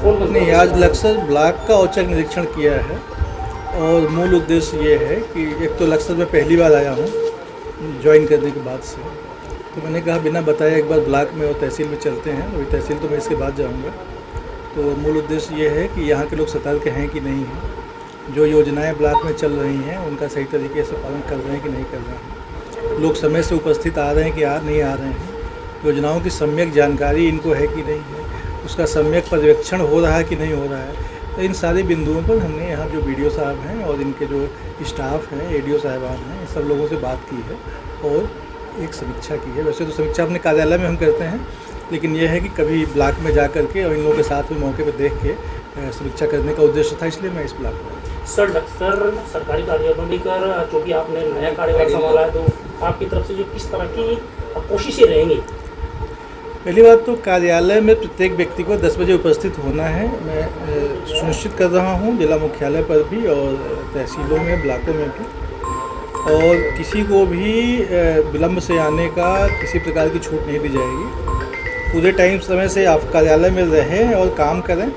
नहीं, आज लक्सर ब्लॉक का औचक निरीक्षण किया है और मूल उद्देश्य ये है कि एक तो लक्सर में पहली बार आया हूँ ज्वाइन करने के बाद से, तो मैंने कहा बिना बताए एक बार ब्लॉक में और तहसील में चलते हैं। अभी तहसील तो मैं इसके बाद जाऊँगा। तो मूल उद्देश्य ये है कि यहाँ के लोग सतर्क हैं कि नहीं हैं, जो योजनाएं ब्लॉक में चल रही हैं उनका सही तरीके से पालन कर रहे हैं कि नहीं कर रहे हैं, लोग समय से उपस्थित आ रहे हैं कि नहीं आ रहे हैं, योजनाओं की सम्यक जानकारी इनको है कि नहीं है, उसका सम्यक पर्यवेक्षण हो रहा है कि नहीं हो रहा है। तो इन सारे बिंदुओं पर हमने यहाँ जो BDO साहब हैं और इनके जो स्टाफ हैं, ADO साहिबान हैं, इन सब लोगों से बात की है और एक समीक्षा की है। वैसे तो समीक्षा अपने कार्यालय में हम करते हैं, लेकिन यह है कि कभी ब्लॉक में जा कर के और इन लोगों के साथ में मौके पर देख के समीक्षा करने का उद्देश्य था, इसलिए मैं इस ब्लॉक में। सर सरकारी कार्यालयों में लेकर जो कि आपने नया कार्यभार संभाला है, तो आपकी तरफ से जो किस तरह की कोशिशें रहेंगी? पहली बात तो कार्यालय में प्रत्येक व्यक्ति को 10 बजे उपस्थित होना है। मैं सुनिश्चित कर रहा हूँ जिला मुख्यालय पर भी और तहसीलों में, ब्लॉकों में भी, और किसी को भी विलम्ब से आने का किसी प्रकार की छूट नहीं दी जाएगी। पूरे टाइम समय से आप कार्यालय में रहें और काम करें,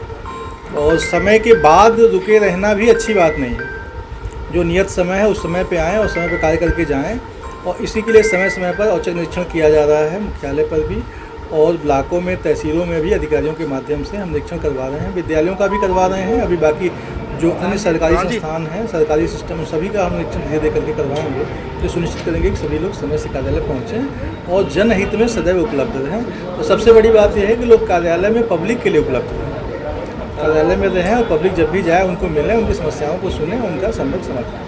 और समय के बाद रुके रहना भी अच्छी बात नहीं है। जो नियत समय है उस समय पे आएँ और समय पर कार्य करके जाएँ, और इसी के लिए समय समय पर औचक निरीक्षण किया जा रहा है मुख्यालय पर भी और ब्लॉकों में, तहसीलों में भी अधिकारियों के माध्यम से हम निरीक्षण करवा रहे हैं। विद्यालयों का भी करवा रहे हैं। अभी बाकी जो अन्य सरकारी संस्थान हैं, सरकारी सिस्टम, सभी का हम निरीक्षण धीरे धीरे करके करवाएंगे, तो सुनिश्चित करेंगे कि सभी लोग समय से कार्यालय पहुँचें और जनहित में सदैव उपलब्ध रहें। तो सबसे बड़ी बात यह है कि लोग कार्यालय में पब्लिक के लिए उपलब्ध रहें, कार्यालय में रहें और पब्लिक जब भी जाए उनको मिलें, उनकी समस्याओं को सुनें, उनका सम्यक समाधान।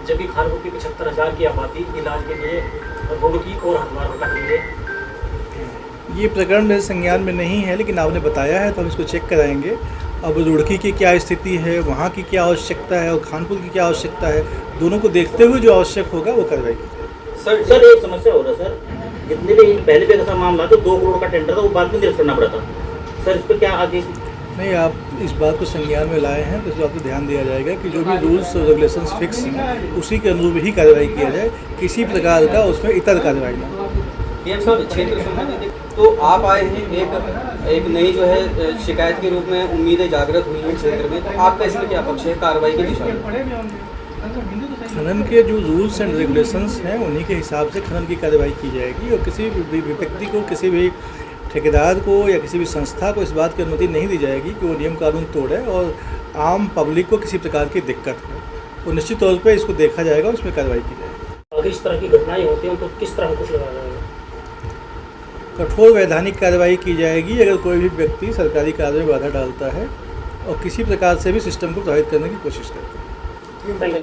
जबकि खानपुर की 75,000 की आबादी इलाज के लिए रुड़की और हरिद्वार भटक रही है। ये प्रकरण मेरे संज्ञान में नहीं है, लेकिन आपने बताया है तो हम इसको चेक कराएंगे। अब रुड़की की क्या स्थिति है, वहाँ की क्या आवश्यकता है और खानपुर की क्या आवश्यकता है, दोनों को देखते हुए जो आवश्यक होगा वो कार्रवाई की जाएगी। सर एक समस्या हो रहा है सर, जितने भी पहले भी ऐसा मामला था, 2 करोड़ का टेंडर था, वो बाद में निरस्त करना पड़ा था। सर इस पर क्या आदेश? नहीं, आप इस बात को संज्ञान में लाए हैं तो इस बात पर ध्यान दिया जाएगा कि जो भी रूल्स और रेगुलेशंस फिक्स हैं उसी के अनुरूप ही कार्रवाई किया जाए, किसी प्रकार का उसमें इतर कार्रवाई ना हो। PM साहब, क्षेत्र संबंधित तो आप आए हैं, एक नई जो है शिकायत के रूप में उम्मीदें जागृत हुई हैं क्षेत्र में, तो आपका इसमें क्या पक्ष है कार्रवाई की दिशा में? खनन के जो रूल्स एंड रेगुलेशंस हैं उन्हीं के हिसाब से खनन की कार्रवाई की जाएगी, और किसी भी व्यक्ति को, किसी भी ठेकेदार को या किसी भी संस्था को इस बात की अनुमति नहीं दी जाएगी कि वो नियम कानून तोड़े और आम पब्लिक को किसी प्रकार की दिक्कत हो। तो निश्चित तौर पे इसको देखा जाएगा, उसमें कार्रवाई की जाएगी। अगर इस तरह की घटनाएं होती हैं तो किस तरह कुछ लगाया जाएगा? कठोर वैधानिक कार्रवाई की जाएगी अगर कोई भी व्यक्ति सरकारी कार्य में बाधा डालता है और किसी प्रकार से भी सिस्टम को प्रभावित करने की कोशिश करता है।